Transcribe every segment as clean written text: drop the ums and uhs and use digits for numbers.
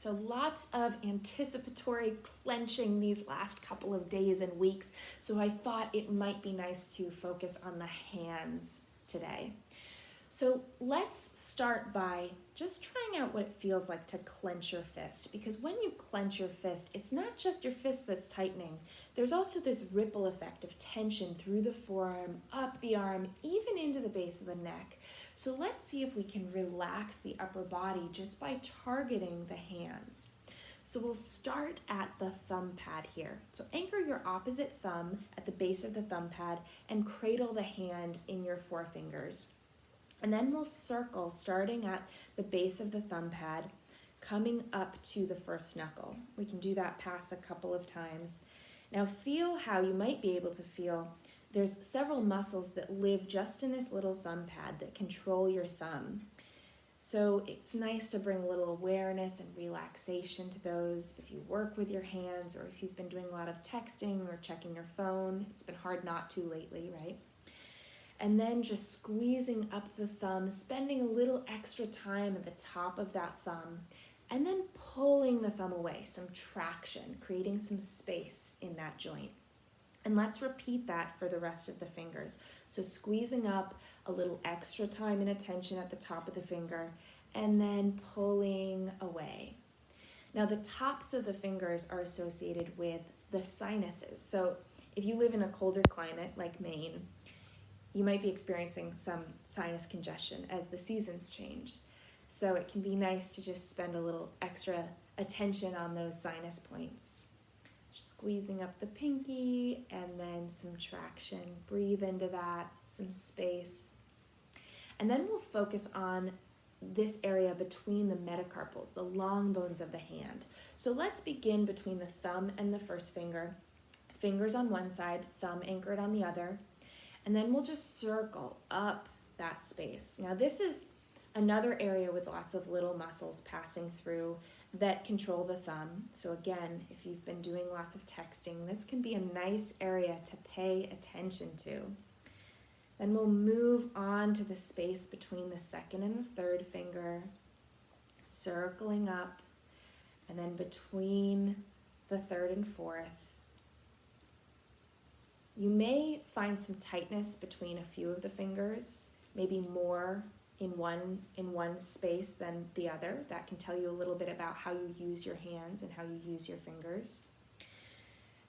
So lots of anticipatory clenching these last couple of days and weeks. So I thought it might be nice to focus on the hands today. So let's start by just trying out what it feels like to clench your fist, because when you clench your fist, it's not just your fist that's tightening. There's also this ripple effect of tension through the forearm, up the arm, even into the base of the neck. So let's see if we can relax the upper body just by targeting the hands. So we'll start at the thumb pad here. So anchor your opposite thumb at the base of the thumb pad and cradle the hand in your forefingers. And then we'll circle starting at the base of the thumb pad, coming up to the first knuckle. We can do that pass a couple of times. Now feel how you might be able to feel there's several muscles that live just in this little thumb pad that control your thumb. So it's nice to bring a little awareness and relaxation to those. If you work with your hands or if you've been doing a lot of texting or checking your phone, it's been hard not to lately, right? And then just squeezing up the thumb, spending a little extra time at the top of that thumb, and then pulling the thumb away, some traction, creating some space in that joint. And let's repeat that for the rest of the fingers. So squeezing up, a little extra time and attention at the top of the finger, and then pulling away. Now the tops of the fingers are associated with the sinuses. So if you live in a colder climate like Maine, you might be experiencing some sinus congestion as the seasons change. So it can be nice to just spend a little extra attention on those sinus points. Squeezing up the pinky and then some traction. Breathe into that, some space. And then we'll focus on this area between the metacarpals, the long bones of the hand. So let's begin between the thumb and the first finger. Fingers on one side, thumb anchored on the other. And then we'll just circle up that space. Now this is another area with lots of little muscles passing through that control the thumb. So again, if you've been doing lots of texting, this can be a nice area to pay attention to. Then we'll move on to the space between the second and the third finger, circling up, and then between the third and fourth. You may find some tightness between a few of the fingers, maybe more in one space than the other. That can tell you a little bit about how you use your hands and how you use your fingers.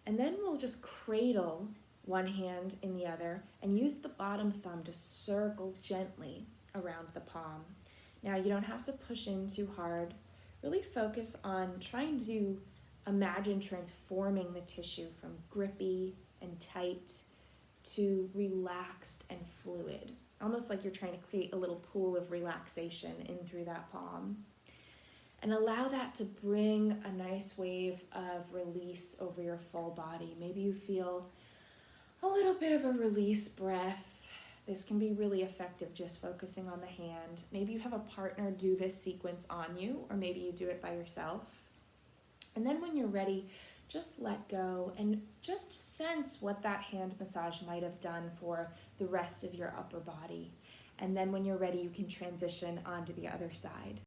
And then we'll just cradle one hand in the other and use the bottom thumb to circle gently around the palm. Now you don't have to push in too hard. Really focus on trying to imagine transforming the tissue from grippy and tight to relaxed and fluid. Almost like you're trying to create a little pool of relaxation in through that palm. And allow that to bring a nice wave of release over your full body. Maybe you feel a little bit of a release breath. This can be really effective just focusing on the hand. Maybe you have a partner do this sequence on you, or maybe you do it by yourself. And then when you're ready, just let go and just sense what that hand massage might have done for the rest of your upper body. And then when you're ready, you can transition onto the other side.